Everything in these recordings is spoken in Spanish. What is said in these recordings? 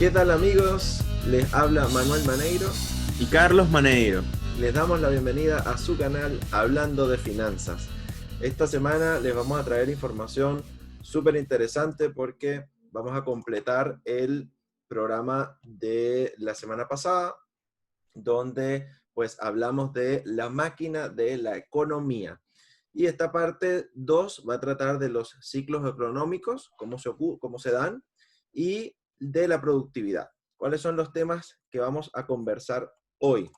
¿Qué tal amigos? Les habla Manuel Maneiro Y Carlos Maneiro. Les damos la bienvenida a su canal Hablando de Finanzas. Esta semana les vamos a traer información súper interesante porque vamos a completar el programa de la semana pasada, donde pues hablamos de la máquina de la economía. Y esta parte 2 va a tratar de los ciclos económicos, cómo se dan, y de la productividad. ¿Cuáles son los temas que vamos a conversar hoy?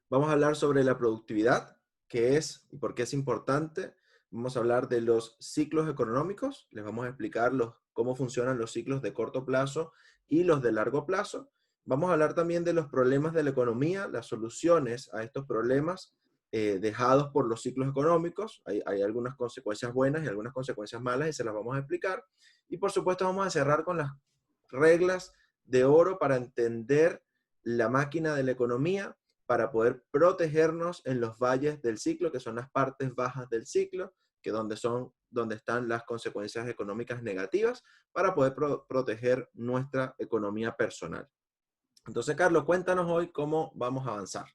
Vamos a hablar sobre la productividad, qué es y por qué es importante. Vamos a hablar de los ciclos económicos. Les vamos a explicar cómo funcionan los ciclos de corto plazo y los de largo plazo. Vamos a hablar también de los problemas de la economía, las soluciones a estos problemas dejados por los ciclos económicos. Hay algunas consecuencias buenas y algunas consecuencias malas y se las vamos a explicar. Y por supuesto vamos a cerrar con las reglas de oro para entender la máquina de la economía, para poder protegernos en los valles del ciclo, que son las partes bajas del ciclo, que donde están las consecuencias económicas negativas, para poder proteger nuestra economía personal. Entonces, Carlos, cuéntanos hoy cómo vamos a avanzar.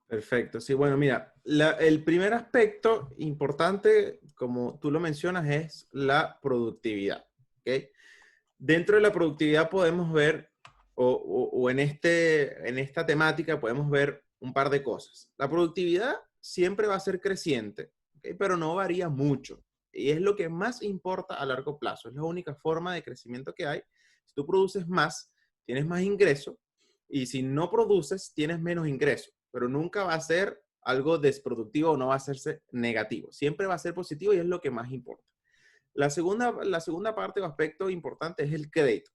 Perfecto. Sí, bueno, mira, el primer aspecto importante, como tú lo mencionas, es la productividad. ¿Ok? Dentro de la productividad podemos ver, o en esta temática podemos ver un par de cosas. La productividad siempre va a ser creciente, ¿ok? Pero no varía mucho. Y es lo que más importa a largo plazo. Es la única forma de crecimiento que hay. Si tú produces más, tienes más ingreso. Y si no produces, tienes menos ingreso. Pero nunca va a ser algo desproductivo o no va a hacerse negativo. Siempre va a ser positivo y es lo que más importa. La segunda parte o aspecto importante es el crédito.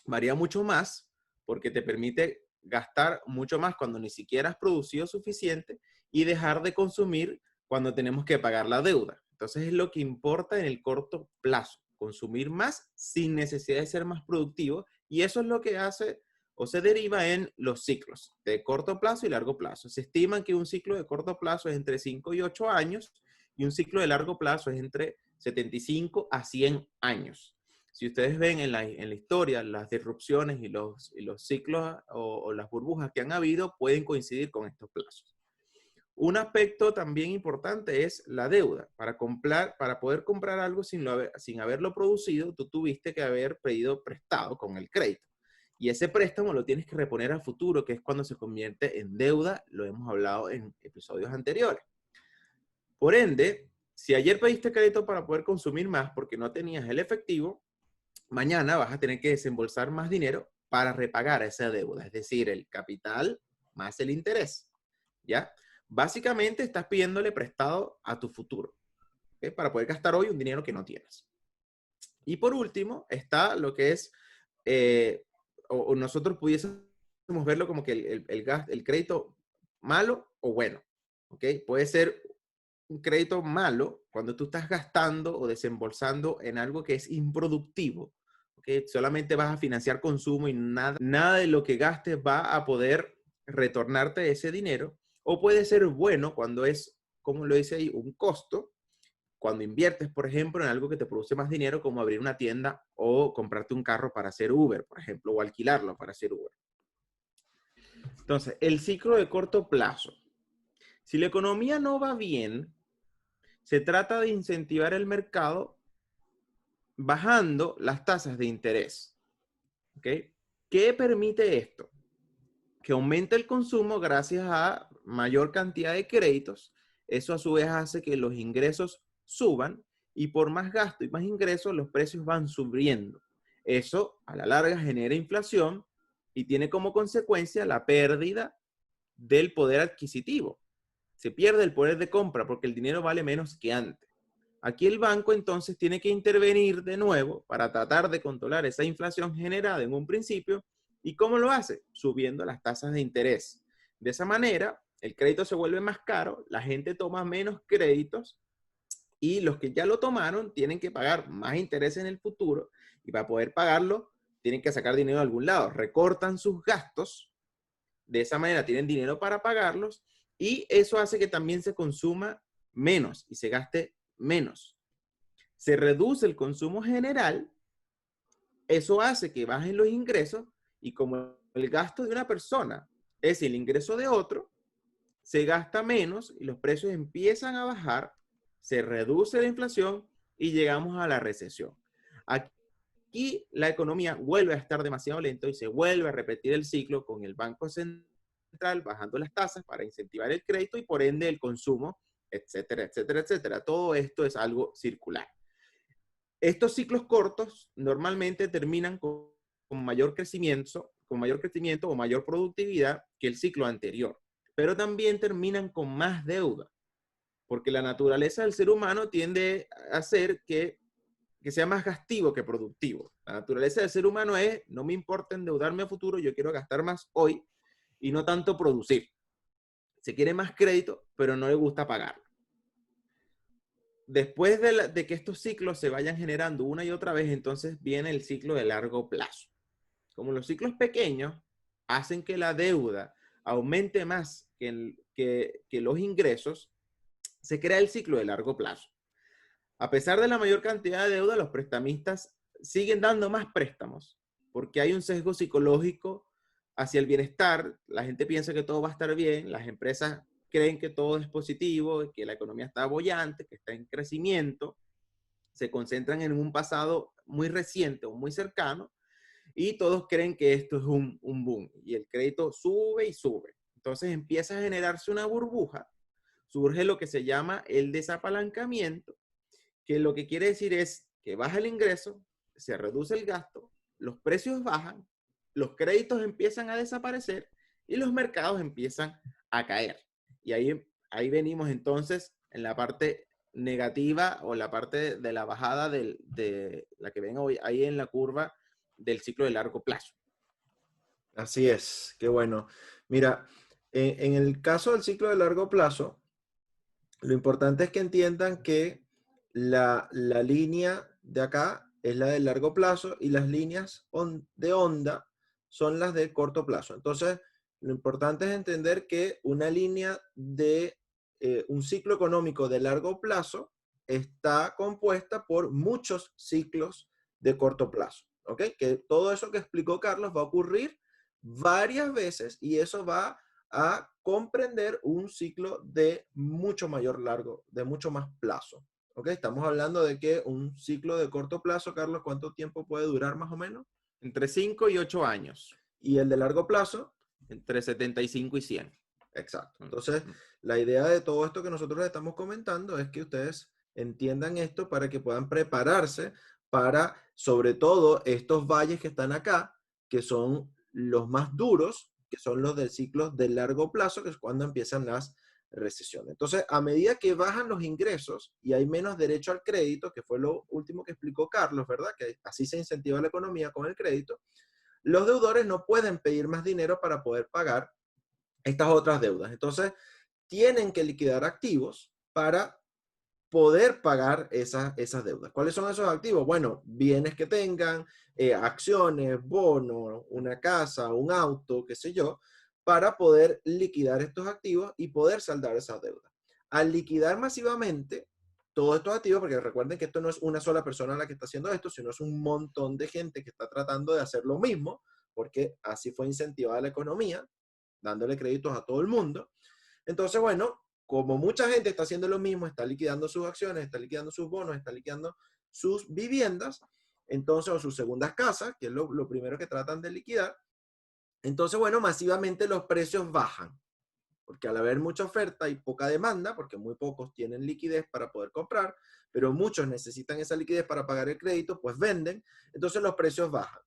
Varía mucho más porque te permite gastar mucho más cuando ni siquiera has producido suficiente y dejar de consumir cuando tenemos que pagar la deuda. Entonces es lo que importa en el corto plazo, consumir más sin necesidad de ser más productivo, y eso es lo que hace o se deriva en los ciclos de corto plazo y largo plazo. Se estima que un ciclo de corto plazo es entre 5 y 8 años y un ciclo de largo plazo es entre 75 a 100 años. Si ustedes ven en la historia, las disrupciones y los ciclos o las burbujas que han habido pueden coincidir con estos plazos. Un aspecto también importante es la deuda. Para poder comprar algo sin haberlo producido, tú tuviste que haber pedido prestado con el crédito. Y ese préstamo lo tienes que reponer al futuro, que es cuando se convierte en deuda. Lo hemos hablado en episodios anteriores. Por ende, si ayer pediste crédito para poder consumir más porque no tenías el efectivo, mañana vas a tener que desembolsar más dinero para repagar esa deuda, es decir, el capital más el interés, ¿ya? Básicamente estás pidiéndole prestado a tu futuro, ¿okay? Para poder gastar hoy un dinero que no tienes. Y por último, está lo que es, o nosotros pudiésemos verlo como que el crédito malo o bueno, ¿ok? Puede ser un crédito malo cuando tú estás gastando o desembolsando en algo que es improductivo, ¿okay? Solamente vas a financiar consumo y nada de lo que gastes va a poder retornarte ese dinero. O puede ser bueno cuando es, como lo dice ahí, un costo. Cuando inviertes, por ejemplo, en algo que te produce más dinero, como abrir una tienda o comprarte un carro para hacer Uber, por ejemplo, o alquilarlo para hacer Uber. Entonces, el ciclo de corto plazo. Si la economía no va bien, se trata de incentivar el mercado bajando las tasas de interés. ¿Ok? ¿Qué permite esto? Que aumente el consumo gracias a mayor cantidad de créditos. Eso a su vez hace que los ingresos suban y por más gasto y más ingresos los precios van subiendo. Eso a la larga genera inflación y tiene como consecuencia la pérdida del poder adquisitivo. Se pierde el poder de compra porque el dinero vale menos que antes. Aquí el banco entonces tiene que intervenir de nuevo para tratar de controlar esa inflación generada en un principio. ¿Y cómo lo hace? Subiendo las tasas de interés. De esa manera, el crédito se vuelve más caro, la gente toma menos créditos y los que ya lo tomaron tienen que pagar más interés en el futuro, y para poder pagarlo tienen que sacar dinero de algún lado. Recortan sus gastos, de esa manera tienen dinero para pagarlos, y eso hace que también se consuma menos y se gaste menos. Se reduce el consumo general Eso hace que bajen los ingresos y como el gasto de una persona es el ingreso de otro, se gasta menos y los precios empiezan a bajar, se reduce la inflación y llegamos a la recesión. Aquí la economía vuelve a estar demasiado lento y se vuelve a repetir el ciclo con el Banco Central bajando las tasas para incentivar el crédito y por ende el consumo, etcétera, etcétera, etcétera. Todo esto es algo circular. Estos ciclos cortos normalmente terminan con mayor crecimiento o mayor productividad que el ciclo anterior, pero también terminan con más deuda, porque la naturaleza del ser humano tiende a hacer que sea más gastivo que productivo. La naturaleza del ser humano es, no me importa endeudarme a futuro, yo quiero gastar más hoy y no tanto producir. Se quiere más crédito, pero no le gusta pagar. Después de que estos ciclos se vayan generando una y otra vez, entonces viene el ciclo de largo plazo. Como los ciclos pequeños hacen que la deuda aumente más que los ingresos, se crea el ciclo de largo plazo. A pesar de la mayor cantidad de deuda, los prestamistas siguen dando más préstamos porque hay un sesgo psicológico hacia el bienestar. La gente piensa que todo va a estar bien, las empresas creen que todo es positivo, que la economía está boyante, que está en crecimiento, se concentran en un pasado muy reciente o muy cercano y todos creen que esto es un boom y el crédito sube y sube. Entonces empieza a generarse una burbuja, surge lo que se llama el desapalancamiento, que lo que quiere decir es que baja el ingreso, se reduce el gasto, los precios bajan, los créditos empiezan a desaparecer y los mercados empiezan a caer. Y ahí venimos entonces en la parte negativa o la parte de la bajada de la que ven hoy ahí en la curva del ciclo de largo plazo. Así es, qué bueno. Mira, en el caso del ciclo de largo plazo, lo importante es que entiendan que la línea de acá es la de largo plazo y las líneas de onda son las de corto plazo. Entonces, lo importante es entender que una línea de un ciclo económico de largo plazo está compuesta por muchos ciclos de corto plazo. ¿Ok? Que todo eso que explicó Carlos va a ocurrir varias veces y eso va a comprender un ciclo de mucho mayor largo, de mucho más plazo. ¿Ok? Estamos hablando de que un ciclo de corto plazo, Carlos, ¿cuánto tiempo puede durar más o menos? Entre 5 y 8 años. Y el de largo plazo, entre 75 y 100. Exacto. Entonces, la idea de todo esto que nosotros estamos comentando es que ustedes entiendan esto para que puedan prepararse para, sobre todo, estos valles que están acá, que son los más duros, que son los del ciclo de largo plazo, que es cuando empiezan las recesiones. Entonces, a medida que bajan los ingresos y hay menos derecho al crédito, que fue lo último que explicó Carlos, ¿verdad? Que así se incentiva la economía con el crédito, los deudores no pueden pedir más dinero para poder pagar estas otras deudas. Entonces, tienen que liquidar activos para poder pagar esas deudas. ¿Cuáles son esos activos? Bueno, bienes que tengan, acciones, bonos, una casa, un auto, qué sé yo, para poder liquidar estos activos y poder saldar esas deudas. Al liquidar masivamente todos estos activos, porque recuerden que esto no es una sola persona la que está haciendo esto, sino es un montón de gente que está tratando de hacer lo mismo, porque así fue incentivada la economía, dándole créditos a todo el mundo. Entonces, bueno, como mucha gente está haciendo lo mismo, está liquidando sus acciones, está liquidando sus bonos, está liquidando sus viviendas, entonces, o sus segundas casas, que es lo primero que tratan de liquidar, entonces, bueno, masivamente los precios bajan, porque al haber mucha oferta y poca demanda, porque muy pocos tienen liquidez para poder comprar, pero muchos necesitan esa liquidez para pagar el crédito, pues venden, entonces los precios bajan.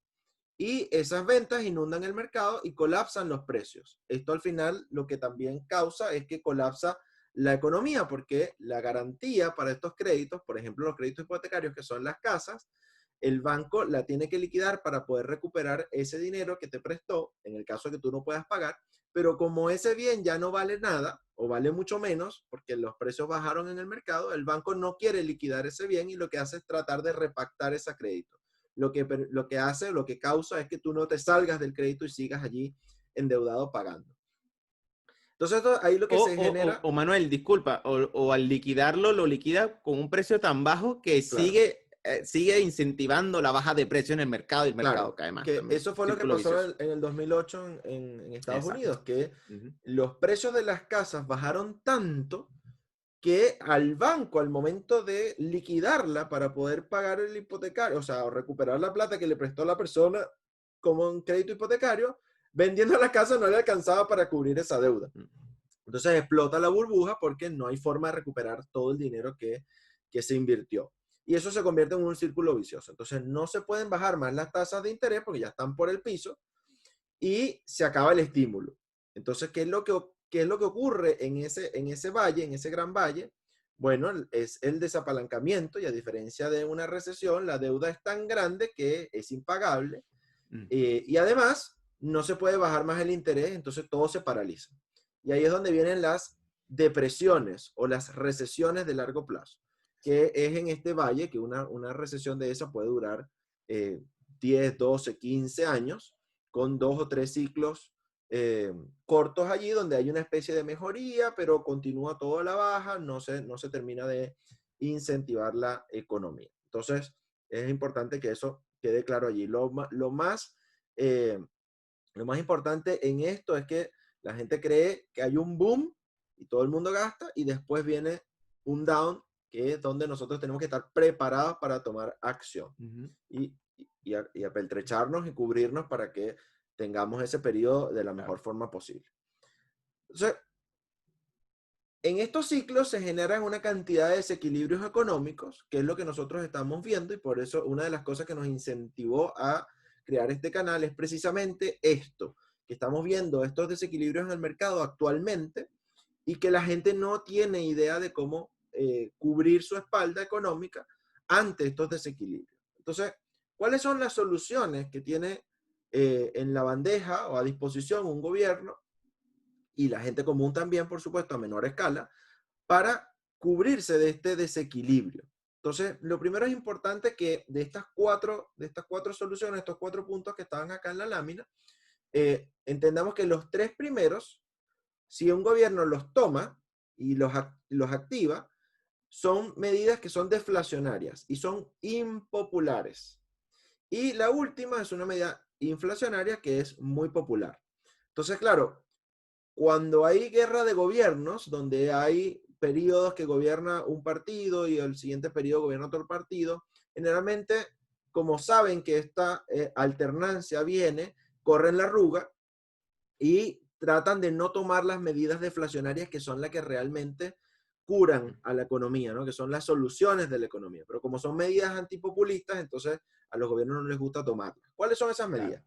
Y esas ventas inundan el mercado y colapsan los precios. Esto al final lo que también causa es que colapsa la economía, porque la garantía para estos créditos, por ejemplo, los créditos hipotecarios, que son las casas, el banco la tiene que liquidar para poder recuperar ese dinero que te prestó, en el caso de que tú no puedas pagar, pero como ese bien ya no vale nada o vale mucho menos, porque los precios bajaron en el mercado, el banco no quiere liquidar ese bien y lo que hace es tratar de repactar ese crédito. Lo que hace, lo que causa es que tú no te salgas del crédito y sigas allí endeudado pagando. Entonces, ahí lo que se genera... Manuel, disculpa, o al liquidarlo, lo liquida con un precio tan bajo que Claro. sigue sigue incentivando la baja de precio en el mercado y el mercado Claro, cae más que también. eso fue lo que Círculo pasó vicioso. en el 2008 en Estados Exacto. Unidos, que Ujú. los precios de las casas bajaron tanto que al banco, al momento de liquidarla para poder pagar el hipotecario, o sea, o recuperar la plata que le prestó la persona como un crédito hipotecario, vendiendo la casa no le alcanzaba para cubrir esa deuda. Mm. Entonces explota la burbuja porque no hay forma de recuperar todo el dinero que se invirtió. Y eso se convierte en un círculo vicioso. Entonces no se pueden bajar más las tasas de interés porque ya están por el piso y se acaba el estímulo. Entonces, qué es lo que ocurre en ese valle, en ese gran valle? Bueno, es el desapalancamiento y a diferencia de una recesión, la deuda es tan grande que es impagable Mm. y además no se puede bajar más el interés, entonces todo se paraliza. Y ahí es donde vienen las depresiones o las recesiones de largo plazo, que es en este valle que una recesión de esa puede durar 10, 12, 15 años, con 2 o 3 ciclos cortos allí, donde hay una especie de mejoría, pero continúa todo a la baja, no se termina de incentivar la economía. Entonces, es importante que eso quede claro allí. Eh, lo más importante en esto es que la gente cree que hay un boom y todo el mundo gasta y después viene un down, que es donde nosotros tenemos que estar preparados para tomar acción Ujú. y apeltrecharnos y cubrirnos para que tengamos ese periodo de la Claro. mejor forma posible. Entonces, en estos ciclos se generan una cantidad de desequilibrios económicos, que es lo que nosotros estamos viendo, y por eso una de las cosas que nos incentivó a crear este canal es precisamente esto, que estamos viendo estos desequilibrios en el mercado actualmente y que la gente no tiene idea de cómo cubrir su espalda económica ante estos desequilibrios. Entonces, ¿cuáles son las soluciones que tiene en la bandeja o a disposición un gobierno y la gente común también, por supuesto, a menor escala, para cubrirse de este desequilibrio? Entonces, lo primero es importante que de estas cuatro soluciones, estos 4 puntos que estaban acá en la lámina, entendamos que los 3 primeros, si un gobierno los toma y los activa, son medidas que son deflacionarias y son impopulares. Y la última es una medida inflacionaria que es muy popular. Entonces, claro, cuando hay guerra de gobiernos, donde hay periodos que gobierna un partido y el siguiente periodo gobierna otro partido, generalmente, como saben que esta alternancia viene, corren la arruga y tratan de no tomar las medidas deflacionarias que son las que realmente curan a la economía, ¿no? Que son las soluciones de la economía. Pero como son medidas antipopulistas, entonces a los gobiernos no les gusta tomarlas. ¿Cuáles son esas Claro. medidas?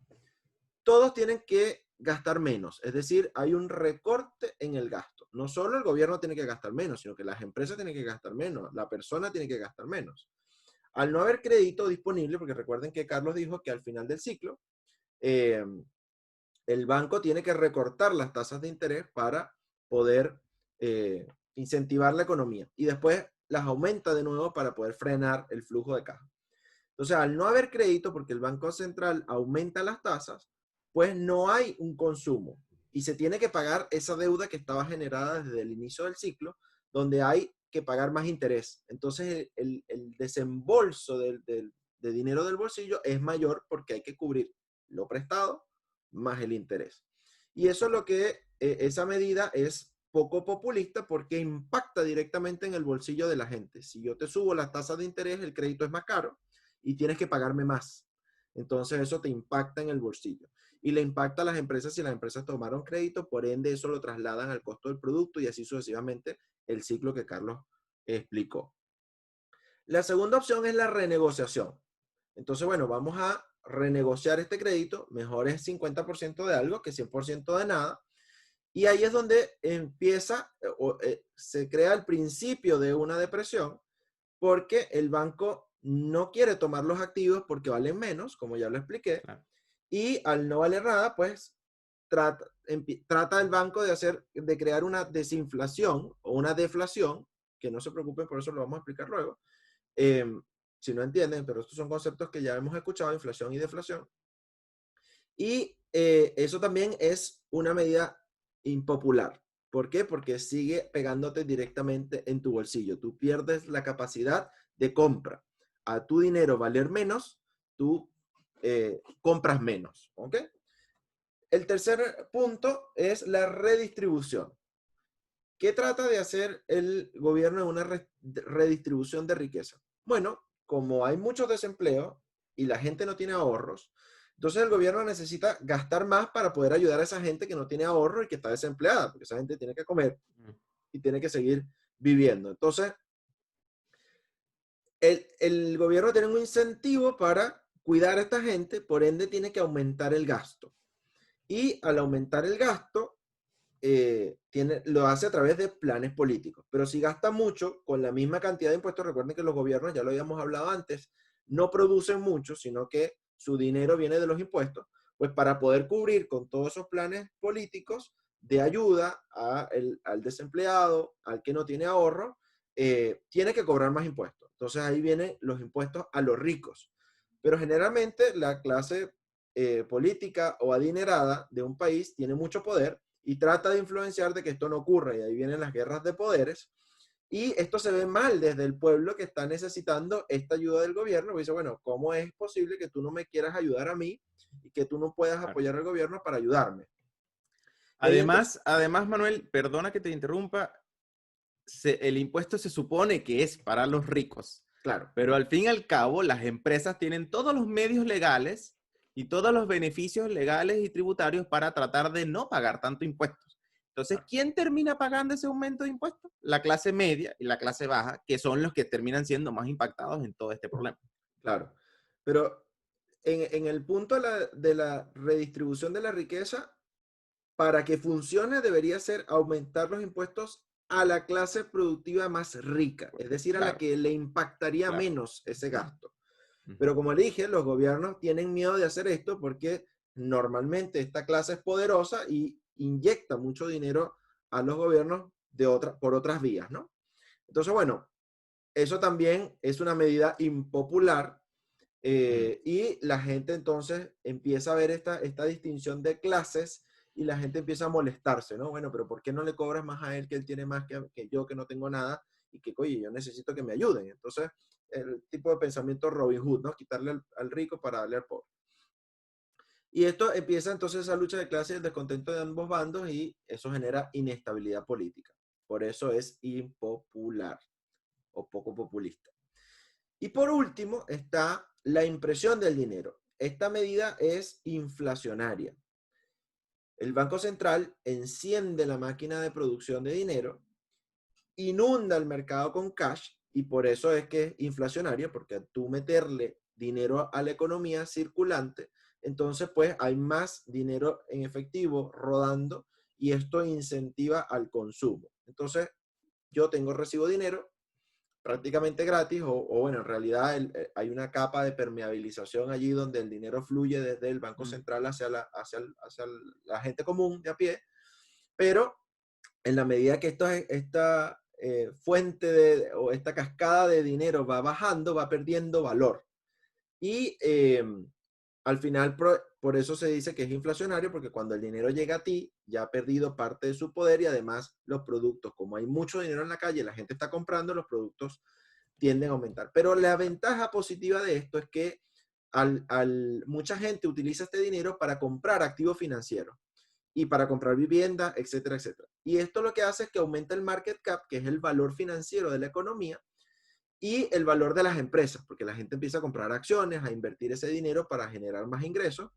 Todos tienen que gastar menos, es decir, hay un recorte en el gasto. No solo el gobierno tiene que gastar menos, sino que las empresas tienen que gastar menos, la persona tiene que gastar menos. Al no haber crédito disponible, porque recuerden que Carlos dijo que al final del ciclo, eh, el banco tiene que recortar las tasas de interés para poder incentivar la economía y después las aumenta de nuevo para poder frenar el flujo de caja. Entonces, al no haber crédito, porque el Banco Central aumenta las tasas, pues no hay un consumo y se tiene que pagar esa deuda que estaba generada desde el inicio del ciclo, donde hay que pagar más interés. Entonces, el desembolso de dinero del bolsillo es mayor porque hay que cubrir lo prestado más el interés. Y eso es lo que, esa medida es poco populista porque impacta directamente en el bolsillo de la gente. Si yo te subo las tasas de interés, el crédito es más caro y tienes que pagarme más. Entonces eso te impacta en el bolsillo. Y le impacta a las empresas si las empresas tomaron crédito, por ende eso lo trasladan al costo del producto y así sucesivamente el ciclo que Carlos explicó. La segunda opción es la renegociación. Entonces, bueno, vamos a renegociar este crédito, mejor es 50% de algo que 100% de nada. Y ahí es donde empieza o se crea el principio de una depresión, porque el banco no quiere tomar los activos porque valen menos, como ya lo expliqué, Claro. y al no valer nada, pues trata el banco de crear una desinflación o una deflación, que no se preocupen, por eso lo vamos a explicar luego, eh, si no entienden, pero estos son conceptos que ya hemos escuchado, inflación y deflación. Y eso también es una medida impopular. ¿Por qué? Porque sigue pegándote directamente en tu bolsillo. Tú pierdes la capacidad de compra. a tu dinero valer menos, tú compras menos. ¿Ok? El tercer punto es la redistribución. ¿Qué trata de hacer el gobierno en una redistribución de riqueza? Bueno, como hay mucho desempleo y la gente no tiene ahorros, entonces el gobierno necesita gastar más para poder ayudar a esa gente que no tiene ahorro y que está desempleada, porque esa gente tiene que comer y tiene que seguir viviendo. Entonces, el gobierno tiene un incentivo para cuidar a esta gente, por ende tiene que aumentar el gasto. Y al aumentar el gasto, lo hace a través de planes políticos. Pero si gasta mucho con la misma cantidad de impuestos, recuerden que los gobiernos, ya lo habíamos hablado antes, no producen mucho, sino que su dinero viene de los impuestos. Pues para poder cubrir con todos esos planes políticos de ayuda al desempleado, al que no tiene ahorro, tiene que cobrar más impuestos. Entonces ahí vienen los impuestos a los ricos. Pero generalmente la clase política o adinerada de un país tiene mucho poder y trata de influenciar de que esto no ocurra. Y ahí vienen las guerras de poderes. Y esto se ve mal desde el pueblo que está necesitando esta ayuda del gobierno. Dice, bueno, ¿cómo es posible que tú no me quieras ayudar a mí y que tú no puedas Claro. apoyar al gobierno para ayudarme? Y ahí Además, Manuel, perdona que te interrumpa, el impuesto se supone que es para los ricos, claro, pero al fin y al cabo las empresas tienen todos los medios legales y todos los beneficios legales y tributarios para tratar de no pagar tanto impuestos. Entonces, claro, ¿quién termina pagando ese aumento de impuestos? La clase media y la clase baja, que son los que terminan siendo más impactados en todo este problema. claro. Pero en el punto de la redistribución de la riqueza, para que funcione debería ser aumentar los impuestos a la clase productiva más rica, es decir, a la Claro, que le impactaría claro. menos ese gasto. Pero Ujú. como le dije, los gobiernos tienen miedo de hacer esto porque normalmente esta clase es poderosa y inyecta mucho dinero a los gobiernos por otras vías, ¿no? Entonces, bueno, eso también es una medida impopular Mm. y la gente entonces empieza a ver esta distinción de clases y la gente empieza a molestarse, ¿no? Bueno, pero ¿por qué no le cobras más a él que él tiene más que yo que no tengo nada y que, oye, yo necesito que me ayuden? Entonces, el tipo de pensamiento Robin Hood, ¿no? Quitarle al rico para darle al pobre. Y esto empieza entonces esa lucha de clases y el descontento de ambos bandos y eso genera inestabilidad política. Por eso es impopular o poco populista. Y por último está la impresión del dinero. Esta medida es inflacionaria. El Banco Central enciende la máquina de producción de dinero, inunda el mercado con cash y por eso es que es inflacionaria, porque al tú meterle dinero a la economía circulante, entonces pues hay más dinero en efectivo rodando y esto incentiva al consumo. Entonces yo recibo dinero prácticamente gratis o bueno, en realidad hay una capa de permeabilización allí donde el dinero fluye desde el Banco Mm. Central hacia la gente común de a pie, pero en la medida que esta fuente o esta cascada de dinero va bajando, va perdiendo valor. Y al final, por eso se dice que es inflacionario, porque cuando el dinero llega a ti, ya ha perdido parte de su poder y además los productos, como hay mucho dinero en la calle, la gente está comprando, los productos tienden a aumentar. Pero la ventaja positiva de esto es que mucha gente utiliza este dinero para comprar activos financieros y para comprar vivienda, etcétera, etcétera. Y esto lo que hace es que aumenta el market cap, que es el valor financiero de la economía, y el valor de las empresas, porque la gente empieza a comprar acciones, a invertir ese dinero para generar más ingresos.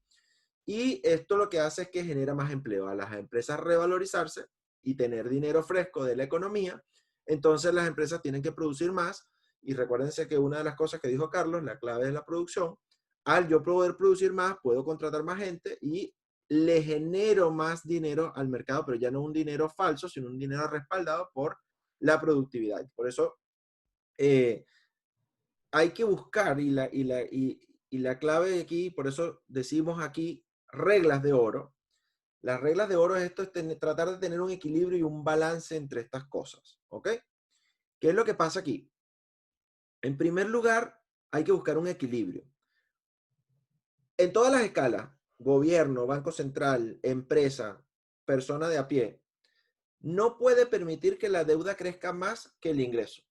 Y esto lo que hace es que genera más empleo, a las empresas revalorizarse y tener dinero fresco de la economía. Entonces las empresas tienen que producir más. Y recuérdense que una de las cosas que dijo Carlos, la clave es la producción. Al yo poder producir más, puedo contratar más gente y le genero más dinero al mercado, pero ya no un dinero falso, sino un dinero respaldado por la productividad. Por eso eh, hay que buscar y la clave aquí, por eso decimos aquí reglas de oro. Las reglas de oro es esto, es tratar de tener un equilibrio y un balance entre estas cosas, ¿ok? ¿Qué es lo que pasa aquí? En primer lugar, hay que buscar un equilibrio. En todas las escalas, gobierno, banco central, empresa, persona de a pie, no puede permitir que la deuda crezca más que el ingreso.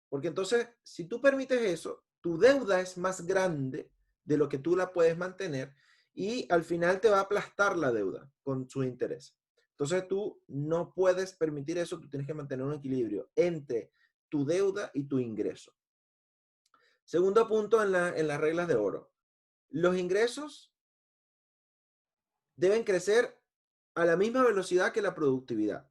Porque entonces, si tú permites eso, tu deuda es más grande de lo que tú la puedes mantener y al final te va a aplastar la deuda con sus intereses. Entonces tú no puedes permitir eso, tú tienes que mantener un equilibrio entre tu deuda y tu ingreso. Segundo punto en las reglas de oro. Los ingresos deben crecer a la misma velocidad que la productividad.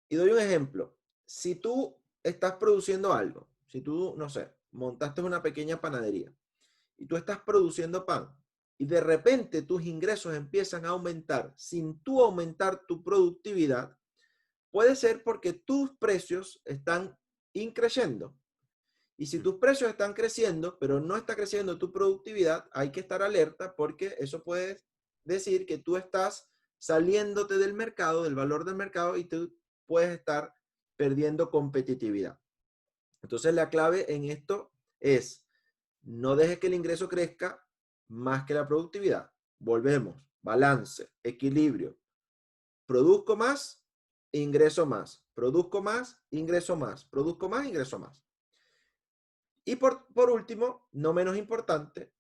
Y doy un ejemplo. Si tú estás produciendo algo, si tú, no sé, montaste una pequeña panadería y tú estás produciendo pan y de repente tus ingresos empiezan a aumentar sin tú aumentar tu productividad, puede ser porque tus precios están increciendo. Y si tus precios están creciendo, pero no está creciendo tu productividad, hay que estar alerta porque eso puede decir que tú estás saliéndote del mercado, del valor del mercado, y tú puedes estar perdiendo competitividad. Entonces la clave en esto es no dejes que el ingreso crezca más que la productividad. Volvemos, balance, equilibrio. Produzco más, ingreso más. Produzco más, ingreso más. Produzco más, ingreso más. Y por último, no menos importante,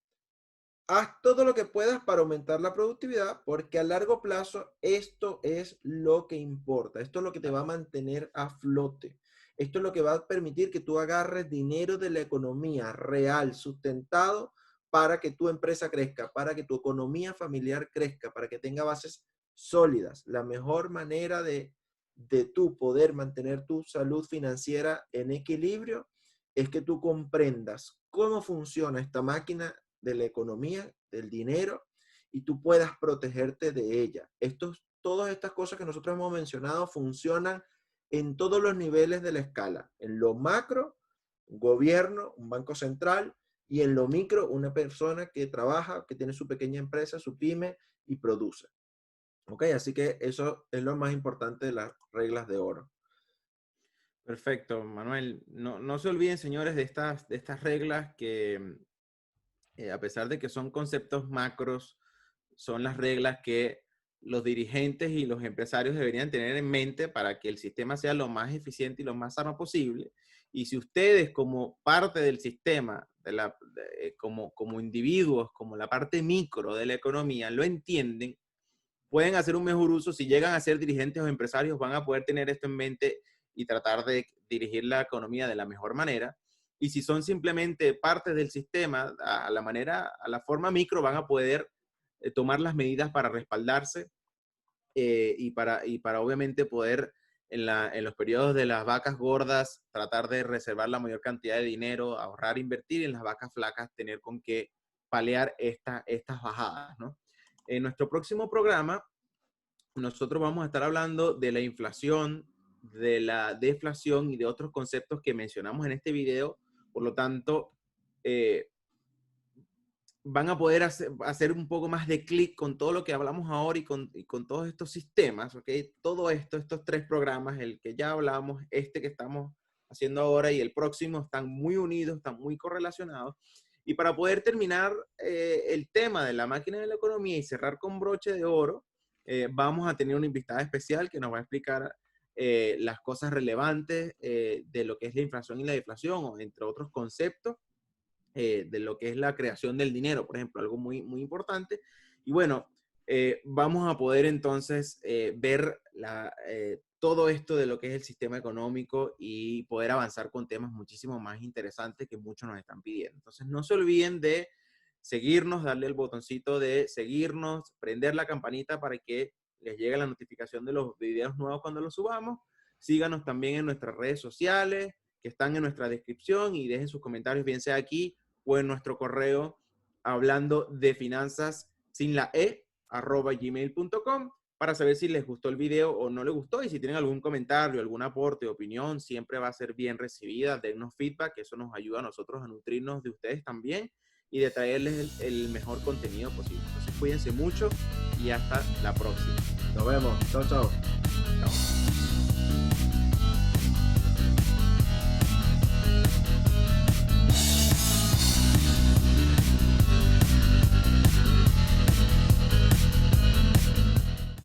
haz todo lo que puedas para aumentar la productividad, porque a largo plazo esto es lo que importa. Esto es lo que te va a mantener a flote. Esto es lo que va a permitir que tú agarres dinero de la economía real, sustentado, para que tu empresa crezca, para que tu economía familiar crezca, para que tenga bases sólidas. La mejor manera de tú poder mantener tu salud financiera en equilibrio es que tú comprendas cómo funciona esta máquina de la economía, del dinero, y tú puedas protegerte de ella. Todas estas cosas que nosotros hemos mencionado funcionan en todos los niveles de la escala. En lo macro, un gobierno, un banco central, y en lo micro, una persona que trabaja, que tiene su pequeña empresa, su pyme, y produce. ¿Ok? Así que eso es lo más importante de las reglas de oro. Perfecto, Manuel. No se olviden, señores, de estas reglas que, a pesar de que son conceptos macros, son las reglas que los dirigentes y los empresarios deberían tener en mente para que el sistema sea lo más eficiente y lo más sano posible. Y si ustedes, como parte del sistema, como individuos, como la parte micro de la economía, lo entienden, pueden hacer un mejor uso. Si llegan a ser dirigentes o empresarios, van a poder tener esto en mente y tratar de dirigir la economía de la mejor manera. Y si son simplemente partes del sistema, a la forma micro, van a poder tomar las medidas para respaldarse y para obviamente poder en los periodos de las vacas gordas tratar de reservar la mayor cantidad de dinero, ahorrar, invertir, y en las vacas flacas tener con qué paliar estas bajadas, ¿no? En nuestro próximo programa, nosotros vamos a estar hablando de la inflación, de la deflación y de otros conceptos que mencionamos en este video. Por lo tanto, van a poder hacer un poco más de clic con todo lo que hablamos ahora y con todos estos sistemas, ¿ok? Todo esto, estos tres programas, el que ya hablamos, este que estamos haciendo ahora y el próximo, están muy unidos, están muy correlacionados. Y para poder terminar el tema de la máquina de la economía y cerrar con broche de oro, vamos a tener una invitada especial que nos va a explicar las cosas relevantes de lo que es la inflación y la deflación, o entre otros conceptos, de lo que es la creación del dinero, por ejemplo, algo muy, muy importante. Y bueno, vamos a poder entonces ver todo esto de lo que es el sistema económico y poder avanzar con temas muchísimo más interesantes que muchos nos están pidiendo. Entonces, no se olviden de seguirnos, darle el botoncito de seguirnos, prender la campanita para que les llegue la notificación de los videos nuevos cuando los subamos. Síganos también en nuestras redes sociales, que están en nuestra descripción, y dejen sus comentarios, bien sea aquí o en nuestro correo hablando de finanzas sin la e @gmail.com, para saber si les gustó el video o no les gustó, y si tienen algún comentario, algún aporte, opinión, siempre va a ser bien recibida. Dennos feedback, que eso nos ayuda a nosotros a nutrirnos de ustedes también y de traerles el mejor contenido posible. Entonces cuídense mucho y hasta la próxima. Nos vemos. Chao, chao. Chao.